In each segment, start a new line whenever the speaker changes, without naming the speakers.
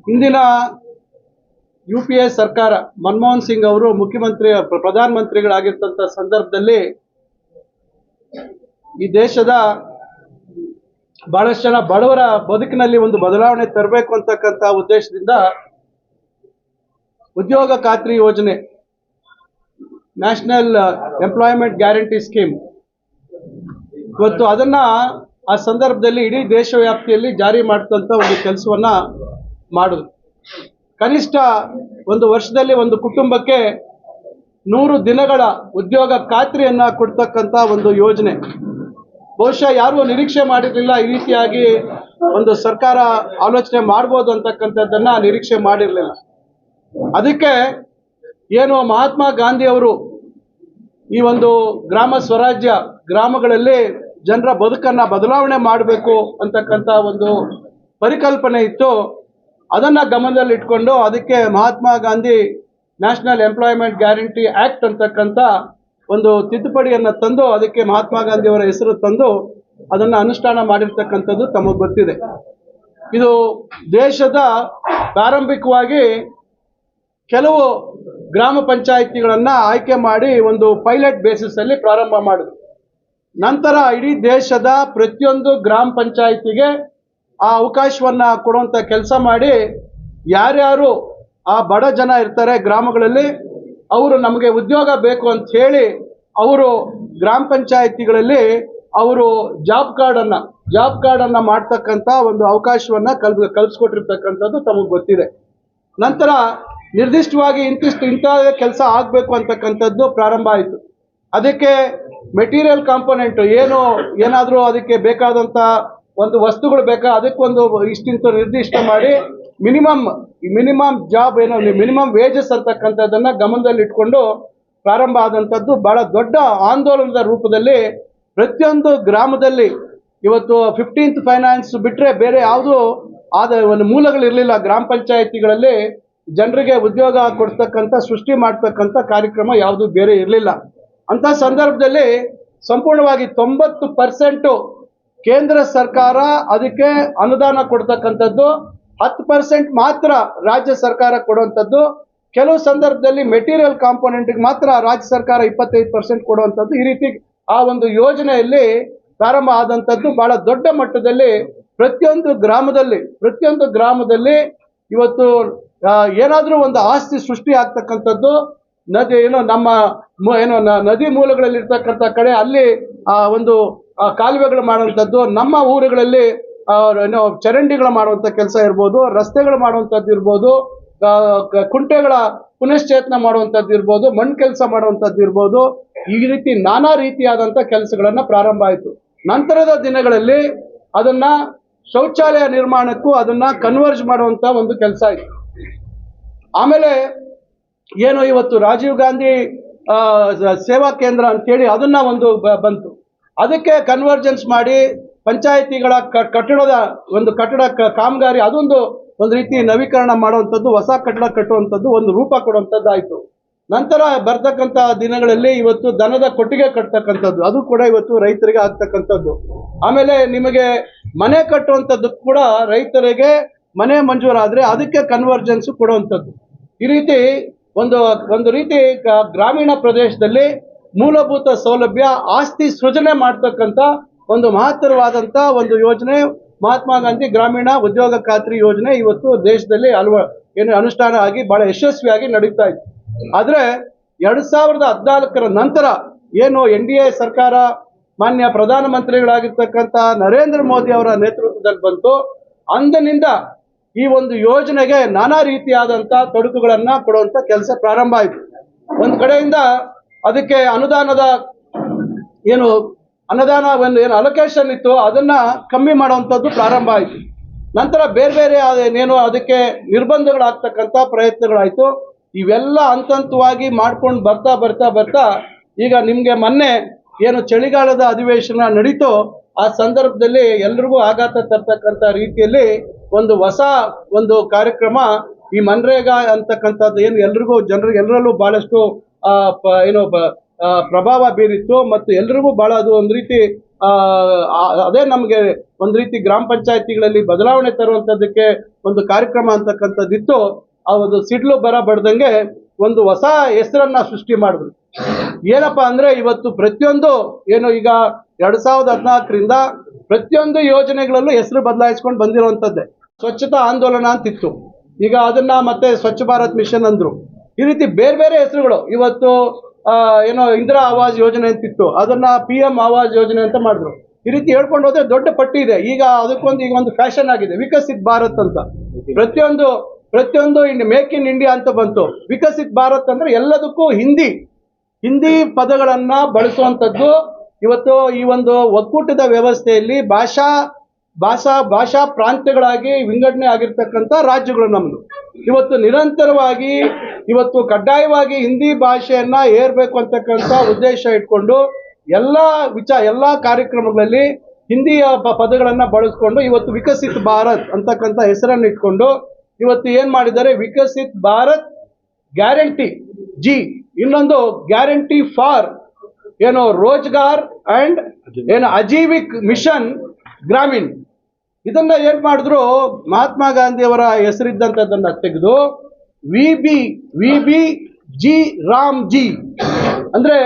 ಇಂದಿನ UPA ಸರ್ಕಾರ ಮನಮೋಹನ್ ಸಿಂಗ್ ಅವರು ಪ್ರಧಾನಮಂತ್ರಿಗಳಾಗಿರ್ತಂಥ ಸಂದರ್ಭದಲ್ಲಿ ಈ ದೇಶದ ಬಹಳಷ್ಟು ಜನ ಬಡವರ ಬದುಕಿನಲ್ಲಿ ಒಂದು ಬದಲಾವಣೆ ತರಬೇಕು ಅಂತಕ್ಕಂಥ ಉದ್ದೇಶದಿಂದ ಉದ್ಯೋಗ ಖಾತ್ರಿ ಯೋಜನೆ, ನ್ಯಾಷನಲ್ ಎಂಪ್ಲಾಯ್ಮೆಂಟ್ ಗ್ಯಾರಂಟಿ ಸ್ಕೀಮ್, ಇವತ್ತು ಅದನ್ನ ಆ ಸಂದರ್ಭದಲ್ಲಿ ಇಡೀ ದೇಶವ್ಯಾಪ್ತಿಯಲ್ಲಿ ಜಾರಿ ಮಾಡ್ತಂತ ಒಂದು ಕೆಲಸವನ್ನ ಮಾಡಿದ್ರು. ಕನಿಷ್ಠ ಒಂದು ವರ್ಷದಲ್ಲಿ ಒಂದು ಕುಟುಂಬಕ್ಕೆ 100 ದಿನಗಳ ಉದ್ಯೋಗ ಖಾತ್ರಿಯನ್ನ ಕೊಡ್ತಕ್ಕಂಥ ಒಂದು ಯೋಜನೆ. ಬಹುಶಃ ಯಾರು ನಿರೀಕ್ಷೆ ಮಾಡಿರಲಿಲ್ಲ ಈ ರೀತಿಯಾಗಿ ಒಂದು ಸರ್ಕಾರ ಆಲೋಚನೆ ಮಾಡ್ಬೋದು ಅಂತಕ್ಕಂಥದ್ದನ್ನ ನಿರೀಕ್ಷೆ ಮಾಡಿರಲಿಲ್ಲ. ಅದಕ್ಕೆ ಏನು ಮಹಾತ್ಮ ಗಾಂಧಿ ಅವರು ಈ ಒಂದು ಗ್ರಾಮ ಸ್ವರಾಜ್ಯ, ಗ್ರಾಮಗಳಲ್ಲಿ ಜನರ ಬದುಕನ್ನ ಬದಲಾವಣೆ ಮಾಡಬೇಕು ಅಂತಕ್ಕಂಥ ಒಂದು ಪರಿಕಲ್ಪನೆ ಇತ್ತು. ಅದನ್ನ ಗಮನದಲ್ಲಿ ಇಟ್ಕೊಂಡು ಅದಕ್ಕೆ Mahatma Gandhi national employment guarantee act ಅಂತಕ್ಕಂಥ ಒಂದು ತಿದ್ದುಪಡಿಯನ್ನು ತಂದು ಅದಕ್ಕೆ ಮಹಾತ್ಮ ಗಾಂಧಿ ಅವರ ಹೆಸರು ತಂದು ಅದನ್ನು ಅನುಷ್ಠಾನ ಮಾಡಿರ್ತಕ್ಕಂಥದ್ದು ತಮಗೆ ಗೊತ್ತಿದೆ. ಇದು ದೇಶದ ಪ್ರಾರಂಭಿಕವಾಗಿ ಕೆಲವು ಗ್ರಾಮ ಪಂಚಾಯಿತಿಗಳನ್ನು ಆಯ್ಕೆ ಮಾಡಿ ಒಂದು ಪೈಲಟ್ ಬೇಸಿಸ್ ಅಲ್ಲಿ ಪ್ರಾರಂಭ ಮಾಡಿದ್ರು. ನಂತರ ಇಡೀ ದೇಶದ ಪ್ರತಿಯೊಂದು ಗ್ರಾಮ ಪಂಚಾಯಿತಿಗೆ ಆ ಅವಕಾಶವನ್ನ ಕೊಡುವಂತ ಕೆಲಸ ಮಾಡಿ, ಯಾರ್ಯಾರು ಆ ಬಡ ಜನ ಇರ್ತಾರೆ ಗ್ರಾಮಗಳಲ್ಲಿ, ಅವರು ನಮಗೆ ಉದ್ಯೋಗ ಬೇಕು ಅಂತ ಹೇಳಿ ಅವರು ಗ್ರಾಮ ಪಂಚಾಯಿತಿಗಳಲ್ಲಿ ಅವರು ಜಾಬ್ ಕಾರ್ಡ್ ಅನ್ನ ಮಾಡ್ತಕ್ಕಂಥ ಒಂದು ಅವಕಾಶವನ್ನ ಕಲ್ಪಿಸ್ಕೊಟ್ಟಿರ್ತಕ್ಕಂಥದ್ದು ತಮಗೆ ಗೊತ್ತಿದೆ. ನಂತರ ನಿರ್ದಿಷ್ಟವಾಗಿ ಇಂಥ ಕೆಲಸ ಆಗಬೇಕು ಅಂತಕ್ಕಂಥದ್ದು ಪ್ರಾರಂಭ ಆಯಿತು. ಅದಕ್ಕೆ ಮೆಟೀರಿಯಲ್ ಕಾಂಪೋನೆಂಟ್ ಏನಾದರೂ ಅದಕ್ಕೆ ಬೇಕಾದಂಥ ಒಂದು ವಸ್ತುಗಳು ಬೇಕಾ, ಅದಕ್ಕೊಂದು ಇಷ್ಟಿಂತ ನಿರ್ದಿಷ್ಟ ಮಾಡಿ ಮಿನಿಮಮ್ ಜಾಬ್ ಮಿನಿಮಮ್ ವೇಜಸ್ ಅಂತಕ್ಕಂಥದ್ದನ್ನ ಗಮನದಲ್ಲಿ ಇಟ್ಕೊಂಡು ಪ್ರಾರಂಭ ಆದಂಥದ್ದು ಬಹಳ ದೊಡ್ಡ ಆಂದೋಲನದ ರೂಪದಲ್ಲಿ ಪ್ರತಿಯೊಂದು ಗ್ರಾಮದಲ್ಲಿ. ಇವತ್ತು 15th ಫೈನಾನ್ಸ್ ಬಿಟ್ಟರೆ ಬೇರೆ ಯಾವುದೂ ಒಂದು ಮೂಲಗಳಿರಲಿಲ್ಲ. ಗ್ರಾಮ ಪಂಚಾಯಿತಿಗಳಲ್ಲಿ ಜನರಿಗೆ ಉದ್ಯೋಗ ಕೊಡ್ತಕ್ಕಂಥ, ಸೃಷ್ಟಿ ಮಾಡ್ತಕ್ಕಂಥ ಕಾರ್ಯಕ್ರಮ ಯಾವುದು ಬೇರೆ ಇರಲಿಲ್ಲ. ಅಂತ ಸಂದರ್ಭದಲ್ಲಿ ಸಂಪೂರ್ಣವಾಗಿ 90% ಕೇಂದ್ರ ಸರ್ಕಾರ ಅದಕ್ಕೆ ಅನುದಾನ ಕೊಡ್ತಕ್ಕಂಥದ್ದು, 10% ಮಾತ್ರ ರಾಜ್ಯ ಸರ್ಕಾರ ಕೊಡುವಂಥದ್ದು, ಕೆಲವು ಸಂದರ್ಭದಲ್ಲಿ ಮೆಟೀರಿಯಲ್ ಕಾಂಪೋನೆಂಟ್ಗೆ ಮಾತ್ರ ರಾಜ್ಯ ಸರ್ಕಾರ 25% ಕೊಡುವಂಥದ್ದು. ಈ ರೀತಿ ಆ ಒಂದು ಯೋಜನೆಯಲ್ಲಿ ಪ್ರಾರಂಭ ಆದಂಥದ್ದು ಬಹಳ ದೊಡ್ಡ ಮಟ್ಟದಲ್ಲಿ ಪ್ರತಿಯೊಂದು ಗ್ರಾಮದಲ್ಲಿ ಇವತ್ತು ಏನಾದರೂ ಒಂದು ಆಸ್ತಿ ಸೃಷ್ಟಿ ಆಗ್ತಕ್ಕಂಥದ್ದು, ನದಿ ಮೂಲಗಳಲ್ಲಿ ಇರ್ತಕ್ಕಂಥ ಕಡೆ ಅಲ್ಲಿ ಒಂದು ಕಾಲುವೆಗಳು ಮಾಡುವಂಥದ್ದು, ನಮ್ಮ ಊರುಗಳಲ್ಲಿ ಚರಂಡಿಗಳು ಮಾಡುವಂಥ ಕೆಲಸ ಇರ್ಬೋದು, ರಸ್ತೆಗಳು ಮಾಡುವಂಥದ್ದು ಇರ್ಬೋದು, ಕುಂಟೆಗಳ ಪುನಶ್ಚೇತನ ಮಾಡುವಂಥದ್ದು ಇರ್ಬೋದು, ಮಣ್ಣು ಕೆಲಸ ಮಾಡುವಂಥದ್ದು ಇರ್ಬೋದು. ಈ ರೀತಿ ನಾನಾ ರೀತಿಯಾದಂಥ ಕೆಲಸಗಳನ್ನ ಪ್ರಾರಂಭ ಆಯಿತು. ನಂತರದ ದಿನಗಳಲ್ಲಿ ಅದನ್ನ ಶೌಚಾಲಯ ನಿರ್ಮಾಣಕ್ಕೂ ಅದನ್ನ ಕನ್ವರ್ಜ್ ಮಾಡುವಂಥ ಒಂದು ಕೆಲಸ ಆಯಿತು. ಆಮೇಲೆ ಏನು ಇವತ್ತು ರಾಜೀವ್ ಗಾಂಧಿ ಸೇವಾ ಕೇಂದ್ರ ಅಂತೇಳಿ ಅದನ್ನ ಒಂದು ಬಂತು. ಅದಕ್ಕೆ ಕನ್ವರ್ಜೆನ್ಸ್ ಮಾಡಿ ಪಂಚಾಯಿತಿಗಳ ಕಟ್ಟಡ ಕಾಮಗಾರಿ ಅದೊಂದು ರೀತಿ ನವೀಕರಣ ಮಾಡುವಂಥದ್ದು, ಹೊಸ ಕಟ್ಟಡ ಕಟ್ಟುವಂಥದ್ದು, ಒಂದು ರೂಪ ಕೊಡುವಂಥದ್ದು ಆಯಿತು. ನಂತರ ಬರ್ತಕ್ಕಂಥ ದಿನಗಳಲ್ಲಿ ಇವತ್ತು ದನದ ಕೊಟ್ಟಿಗೆ ಕಟ್ತಕ್ಕಂಥದ್ದು, ಅದು ಕೂಡ ಇವತ್ತು ರೈತರಿಗೆ ಆಗ್ತಕ್ಕಂಥದ್ದು. ಆಮೇಲೆ ನಿಮಗೆ ಮನೆ ಕಟ್ಟುವಂಥದ್ದು ಕೂಡ ರೈತರಿಗೆ ಮನೆ ಮಂಜೂರಾದರೆ ಅದಕ್ಕೆ ಕನ್ವರ್ಜೆನ್ಸ್ ಕೊಡುವಂಥದ್ದು. ಈ ರೀತಿ ಒಂದು ರೀತಿ ಗ್ರಾಮೀಣ ಪ್ರದೇಶದಲ್ಲಿ ಮೂಲಭೂತ ಸೌಲಭ್ಯ, ಆಸ್ತಿ ಸೃಜನೆ ಮಾಡ್ತಕ್ಕಂಥ ಒಂದು ಮಹತ್ತರವಾದಂಥ ಒಂದು ಯೋಜನೆ ಮಹಾತ್ಮ ಗಾಂಧಿ ಗ್ರಾಮೀಣ ಉದ್ಯೋಗ ಖಾತ್ರಿ ಯೋಜನೆ ಇವತ್ತು ದೇಶದಲ್ಲಿ ಅನುಷ್ಠಾನ ಆಗಿ ಬಹಳ ಯಶಸ್ವಿಯಾಗಿ ನಡೀತಾ ಇತ್ತು. ಆದ್ರೆ 2014 ನಂತರ ಏನು NDA ಸರ್ಕಾರ ಮಾನ್ಯ ಪ್ರಧಾನಮಂತ್ರಿಗಳಾಗಿರ್ತಕ್ಕಂಥ ನರೇಂದ್ರ ಮೋದಿ ಅವರ ನೇತೃತ್ವದಲ್ಲಿ ಬಂತು, ಅಂದಿನಿಂದ ಈ ಒಂದು ಯೋಜನೆಗೆ ನಾನಾ ರೀತಿಯಾದಂಥ ತೊಡಕುಗಳನ್ನ ಕೊಡುವಂಥ ಕೆಲಸ ಪ್ರಾರಂಭ ಆಯಿತು. ಒಂದು ಕಡೆಯಿಂದ ಅದಕ್ಕೆ ಅನುದಾನ ಏನು ಅಲೋಕೇಶನ್ ಇತ್ತು ಅದನ್ನ ಕಮ್ಮಿ ಮಾಡುವಂಥದ್ದು ಪ್ರಾರಂಭ ಆಯಿತು. ನಂತರ ಬೇರೆ ಅದಕ್ಕೆ ನಿರ್ಬಂಧಗಳಾಗ್ತಕ್ಕಂಥ ಪ್ರಯತ್ನಗಳಾಯಿತು. ಇವೆಲ್ಲ ಹಂತವಾಗಿ ಮಾಡ್ಕೊಂಡು ಬರ್ತಾ ಈಗ ನಿಮಗೆ ಮೊನ್ನೆ ಏನು ಚಳಿಗಾಲದ ಅಧಿವೇಶನ ನಡೀತೋ ಆ ಸಂದರ್ಭದಲ್ಲಿ ಎಲ್ರಿಗೂ ಆಘಾತ ತರ್ತಕ್ಕಂಥ ರೀತಿಯಲ್ಲಿ ಒಂದು ಹೊಸ ಕಾರ್ಯಕ್ರಮ, ಈ ಮನ್ರೇಗಾ ಅಂತಕ್ಕಂಥದ್ದು ಏನು ಎಲ್ರಿಗೂ ಜನರಿಗೆ ಎಲ್ಲರಲ್ಲೂ ಬಹಳಷ್ಟು ಪ್ರಭಾವ ಬೀರಿತ್ತು ಮತ್ತು ಎಲ್ರಿಗೂ ಬಹಳ ಅದು ಒಂದು ರೀತಿ ಅದೇ ನಮಗೆ ಒಂದು ರೀತಿ ಗ್ರಾಮ ಪಂಚಾಯತಿಗಳಲ್ಲಿ ಬದಲಾವಣೆ ತರುವಂಥದ್ದಕ್ಕೆ ಒಂದು ಕಾರ್ಯಕ್ರಮ ಅಂತಕ್ಕಂಥದ್ದಿತ್ತು. ಆ ಒಂದು ಸಿಡ್ಲು ಬರ ಬಡ್ದಂಗೆ ಒಂದು ಹೊಸ ಹೆಸರನ್ನ ಸೃಷ್ಟಿ ಮಾಡಿದ್ರು. ಏನಪ್ಪಾ ಅಂದ್ರೆ ಇವತ್ತು ಪ್ರತಿಯೊಂದು ಏನು ಈಗ 2014ರಿಂದ ಪ್ರತಿಯೊಂದು ಯೋಜನೆಗಳಲ್ಲೂ ಹೆಸರು ಬದಲಾಯಿಸ್ಕೊಂಡು ಬಂದಿರುವಂಥದ್ದೇ. ಸ್ವಚ್ಛತಾ ಆಂದೋಲನ ಅಂತಿತ್ತು, ಈಗ ಅದನ್ನ ಮತ್ತೆ ಸ್ವಚ್ಛ ಭಾರತ್ ಮಿಷನ್ ಅಂದ್ರು. ಈ ರೀತಿ ಬೇರೆ ಬೇರೆ ಹೆಸರುಗಳು. ಇವತ್ತು ಏನೋ ಇಂದಿರಾ ಆವಾಸ್ ಯೋಜನೆ ಅಂತಿತ್ತು, ಅದನ್ನ PM ಆವಾಸ್ ಯೋಜನೆ ಅಂತ ಮಾಡಿದ್ರು. ಈ ರೀತಿ ಹೇಳ್ಕೊಂಡು ಹೋದ್ರೆ ದೊಡ್ಡ ಪಟ್ಟಿ ಇದೆ. ಈಗ ಈಗ ಒಂದು ಫ್ಯಾಷನ್ ಆಗಿದೆ ವಿಕಸಿತ್ ಭಾರತ್ ಅಂತ. ಪ್ರತಿಯೊಂದು ಮೇಕ್ ಇನ್ ಇಂಡಿಯಾ ಅಂತ ಬಂತು. ವಿಕಸಿತ್ ಭಾರತ್ ಅಂದ್ರೆ ಎಲ್ಲದಕ್ಕೂ ಹಿಂದಿ ಪದಗಳನ್ನ ಬಳಸುವಂಥದ್ದು. ಇವತ್ತು ಈ ಒಂದು ಒಕ್ಕೂಟದ ವ್ಯವಸ್ಥೆಯಲ್ಲಿ ಭಾಷಾ ಪ್ರಾಂತ್ಯಗಳಾಗಿ ವಿಂಗಡಣೆ ಆಗಿರ್ತಕ್ಕಂಥ ರಾಜ್ಯಗಳು ನಮ್ದು. ಇವತ್ತು ನಿರಂತರವಾಗಿ ಕಡ್ಡಾಯವಾಗಿ ಹಿಂದಿ ಭಾಷೆಯನ್ನ ಏರ್ಬೇಕು ಅಂತಕ್ಕಂಥ ಉದ್ದೇಶ ಇಟ್ಕೊಂಡು ಎಲ್ಲಾ ಕಾರ್ಯಕ್ರಮಗಳಲ್ಲಿ ಹಿಂದಿಯ ಪದಗಳನ್ನ ಬಳಸ್ಕೊಂಡು ಇವತ್ತು ವಿಕಸಿತ್ ಭಾರತ್ ಅಂತಕ್ಕಂಥ ಹೆಸರನ್ನು ಇಟ್ಕೊಂಡು ಇವತ್ತು ಏನ್ ಮಾಡಿದ್ದಾರೆ, ವಿಕಸಿತ್ ಭಾರತ್ ಗ್ಯಾರಂಟಿ ಜಿ, ಇನ್ನೊಂದು ಗ್ಯಾರಂಟಿ ಫಾರ್ ಏನೋ ರೋಜ್ಗಾರ್ ಅಂಡ್ ಏನು ಅಜೀವಿಕ್ ಮಿಷನ್ ಗ್ರಾಮೀಣ್. ಇದನ್ನ ಏನ್ ಮಾಡಿದ್ರು, ಮಹಾತ್ಮ ಗಾಂಧಿ ಅವರ ಹೆಸರಿದ್ದಂಥದ್ದನ್ನ ತೆಗೆದು ವಿ ಜಿ ರಾಮ್ ಜಿ ಅಂದ್ರೆ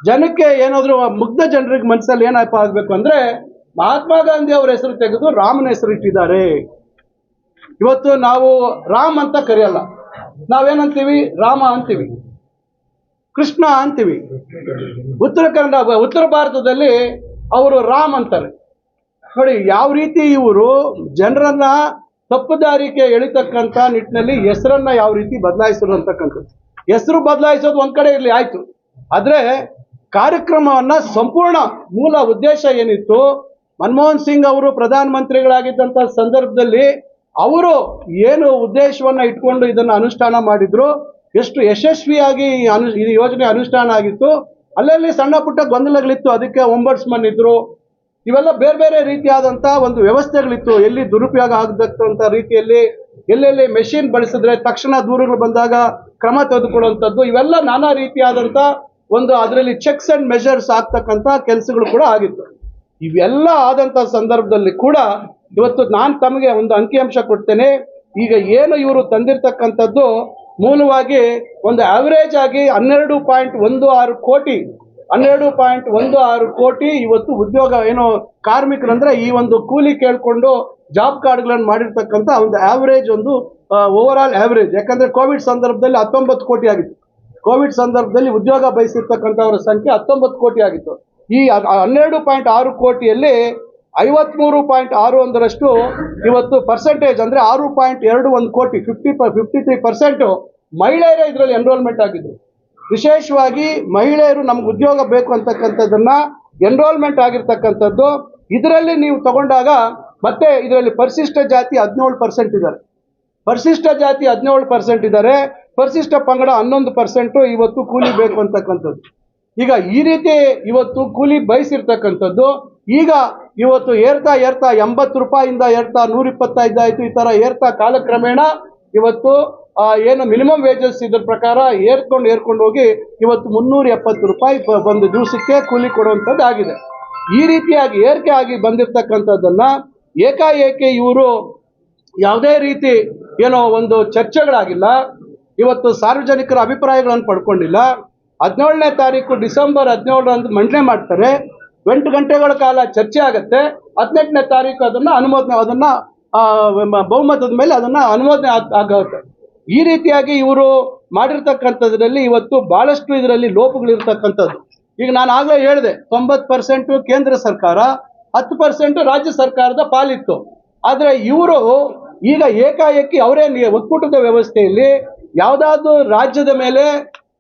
ಜನಕ್ಕೆ ಏನಾದ್ರು ಮುಗ್ಧ ಜನರಿಗೆ ಮನಸ್ಸಲ್ಲಿ ಏನಪ್ಪ ಆಗ್ಬೇಕು ಅಂದ್ರೆ ಮಹಾತ್ಮ ಗಾಂಧಿ ಅವರ ಹೆಸರು ತೆಗೆದು ರಾಮನ ಹೆಸರು ಇಟ್ಟಿದ್ದಾರೆ. ಇವತ್ತು ನಾವು ರಾಮ್ ಅಂತ ಕರೆಯಲ್ಲ, ನಾವೇನಂತೀವಿ, ರಾಮ ಅಂತೀವಿ, ಕೃಷ್ಣ ಅಂತೀವಿ. ಉತ್ತರ ಭಾರತದಲ್ಲಿ ಅವರು ರಾಮ್ ಅಂತಾರೆ. ನೋಡಿ ಯಾವ ರೀತಿ ಇವರು ಜನರನ್ನ ತಪ್ಪು ದಾರಿಗೆ ಎಳಿತಕ್ಕಂಥ ನಿಟ್ಟಿನಲ್ಲಿ ಹೆಸರನ್ನ ಯಾವ ರೀತಿ ಬದಲಾಯಿಸೋದು ಅಂತಕ್ಕಂಥದ್ದು. ಹೆಸರು ಬದಲಾಯಿಸೋದು ಒಂದ್ ಕಡೆ ಇರಲಿ, ಆಯ್ತು. ಆದ್ರೆ ಕಾರ್ಯಕ್ರಮವನ್ನ ಸಂಪೂರ್ಣ ಮೂಲ ಉದ್ದೇಶ ಏನಿತ್ತು, ಮನಮೋಹನ್ ಸಿಂಗ್ ಅವರು ಪ್ರಧಾನ ಮಂತ್ರಿಗಳಾಗಿದ್ದಂಥ ಸಂದರ್ಭದಲ್ಲಿ ಅವರು ಏನು ಉದ್ದೇಶವನ್ನ ಇಟ್ಕೊಂಡು ಇದನ್ನು ಅನುಷ್ಠಾನ ಮಾಡಿದ್ರು, ಎಷ್ಟು ಯಶಸ್ವಿಯಾಗಿ ಈ ಯೋಜನೆ ಅನುಷ್ಠಾನ ಆಗಿತ್ತು. ಅಲ್ಲಲ್ಲಿ ಸಣ್ಣ ಪುಟ್ಟ ಗೊಂದಲಗಳಿತ್ತು, ಅದಕ್ಕೆ ಒಂಬಡ್ಸ್ಮನ್ ಇದ್ರು, ಇವೆಲ್ಲ ಬೇರೆ ಬೇರೆ ರೀತಿಯಾದಂಥ ಒಂದು ವ್ಯವಸ್ಥೆಗಳಿತ್ತು. ಎಲ್ಲಿ ದುರುಪಯೋಗ ಆಗದಂಥ ರೀತಿಯಲ್ಲಿ ಎಲ್ಲೆಲ್ಲಿ ಮೆಷಿನ್ ಬಳಸಿದ್ರೆ ತಕ್ಷಣ ದೂರುಗಳು ಬಂದಾಗ ಕ್ರಮ ತೆಗೆದುಕೊಳ್ಳುವಂಥದ್ದು, ಇವೆಲ್ಲ ನಾನಾ ರೀತಿಯಾದಂಥ ಒಂದು ಅದರಲ್ಲಿ ಚೆಕ್ಸ್ ಅಂಡ್ ಮೆಷರ್ಸ್ ಆಗ್ತಕ್ಕಂಥ ಕೆಲಸಗಳು ಕೂಡ ಆಗಿತ್ತು. ಇವೆಲ್ಲ ಆದಂಥ ಸಂದರ್ಭದಲ್ಲಿ ಕೂಡ ಇವತ್ತು ನಾನು ತಮಗೆ ಒಂದು ಅಂಕಿಅಂಶ ಕೊಡ್ತೇನೆ. ಈಗ ಏನು ಇವರು ತಂದಿರ್ತಕ್ಕಂಥದ್ದು ಮೂಲವಾಗಿ ಒಂದು ಆವರೇಜ್ ಆಗಿ 12.16 ಕೋಟಿ ಇವತ್ತು ಉದ್ಯೋಗ ಏನು ಕಾರ್ಮಿಕರಂದ್ರೆ ಈ ಒಂದು ಕೂಲಿ ಕೇಳ್ಕೊಂಡು ಜಾಬ್ ಕಾರ್ಡ್ಗಳನ್ನು ಮಾಡಿರ್ತಕ್ಕಂಥ ಒಂದು ಆವರೇಜ್, ಒಂದು ಓವರ್ ಆಲ್ ಆವರೇಜ್. ಯಾಕಂದ್ರೆ ಕೋವಿಡ್ ಸಂದರ್ಭದಲ್ಲಿ 19 ಕೋಟಿ ಆಗಿತ್ತು. ಕೋವಿಡ್ ಸಂದರ್ಭದಲ್ಲಿ ಉದ್ಯೋಗ ಬಯಸಿರ್ತಕ್ಕಂಥವರ ಸಂಖ್ಯೆ 19 ಕೋಟಿ ಆಗಿತ್ತು. ಈ 12.6 ಕೋಟಿಯಲ್ಲಿ 53.61% ಇವತ್ತು ಪರ್ಸೆಂಟೇಜ್ ಅಂದ್ರೆ 6.21 ಕೋಟಿ 53% ಮಹಿಳೆಯರೇ ಇದರಲ್ಲಿ ಎನ್ರೋಲ್ಮೆಂಟ್ ಆಗಿದ್ರು. ವಿಶೇಷವಾಗಿ ಮಹಿಳೆಯರು ನಮ್ಗೆ ಉದ್ಯೋಗ ಬೇಕು ಅಂತಕ್ಕಂಥದ್ದನ್ನ ಎನ್ರೋಲ್ಮೆಂಟ್ ಆಗಿರ್ತಕ್ಕಂಥದ್ದು. ಇದರಲ್ಲಿ ನೀವು ತಗೊಂಡಾಗ ಮತ್ತೆ ಇದರಲ್ಲಿ ಪರಿಶಿಷ್ಟ ಜಾತಿ 17% ಇದ್ದಾರೆ, ಪರಿಶಿಷ್ಟ ಪಂಗಡ 11% ಇವತ್ತು ಕೂಲಿ ಬೇಕು ಅಂತಕ್ಕಂಥದ್ದು. ಈಗ ಈ ರೀತಿ ಇವತ್ತು ಕೂಲಿ ಬಯಸಿರ್ತಕ್ಕಂಥದ್ದು ಈಗ ಇವತ್ತು ಏರ್ತಾ 80 ರೂಪಾಯಿಂದ ಏರ್ತಾ 125 ಆಯಿತು. ಈ ಥರ ಏರ್ತಾ ಕಾಲಕ್ರಮೇಣ ಇವತ್ತು ಏನು ಮಿನಿಮಮ್ ವೇಜಸ್ ಇದ್ರ ಪ್ರಕಾರ ಏರ್ಕೊಂಡು ಹೋಗಿ ಇವತ್ತು 370 ರೂಪಾಯಿ ಒಂದು ದಿವಸಕ್ಕೆ ಕೂಲಿ ಕೊಡುವಂಥದ್ದು ಆಗಿದೆ. ಈ ರೀತಿಯಾಗಿ ಏರಿಕೆ ಆಗಿ ಬಂದಿರತಕ್ಕಂಥದ್ದನ್ನ ಏಕಾಏಕಿ ಇವರು ಯಾವುದೇ ರೀತಿ ಏನೋ ಒಂದು ಚರ್ಚೆಗಳಾಗಿಲ್ಲ, ಇವತ್ತು ಸಾರ್ವಜನಿಕರ ಅಭಿಪ್ರಾಯಗಳನ್ನು ಪಡ್ಕೊಂಡಿಲ್ಲ. 17ನೇ ತಾರೀಕು ಡಿಸೆಂಬರ್ 17ರಂದು ಮಂಡನೆ ಮಾಡ್ತಾರೆ, 8 ಗಂಟೆಗಳ ಕಾಲ ಚರ್ಚೆ ಆಗುತ್ತೆ. 18ನೇ ತಾರೀಕು ಅದನ್ನ ಬಹುಮತದ ಮೇಲೆ ಅದನ್ನ ಅನುಮೋದನೆ ಆಗುತ್ತೆ. ಈ ರೀತಿಯಾಗಿ ಇವರು ಮಾಡಿರ್ತಕ್ಕಂಥದ್ರಲ್ಲಿ ಇವತ್ತು ಬಹಳಷ್ಟು ಇದರಲ್ಲಿ ಲೋಪಗಳಿರ್ತಕ್ಕಂಥದ್ದು. ಈಗ ನಾನು ಆಗಲೇ ಹೇಳಿದೆ, 90% ಕೇಂದ್ರ ಸರ್ಕಾರ, 10% ರಾಜ್ಯ ಸರ್ಕಾರದ ಪಾಲಿತ್ತು. ಆದರೆ ಇವರು ಈಗ ಏಕಾಏಕಿ ಅವರೇ ಒಕ್ಕೂಟದ ವ್ಯವಸ್ಥೆಯಲ್ಲಿ ಯಾವುದಾದ್ರೂ ರಾಜ್ಯದ ಮೇಲೆ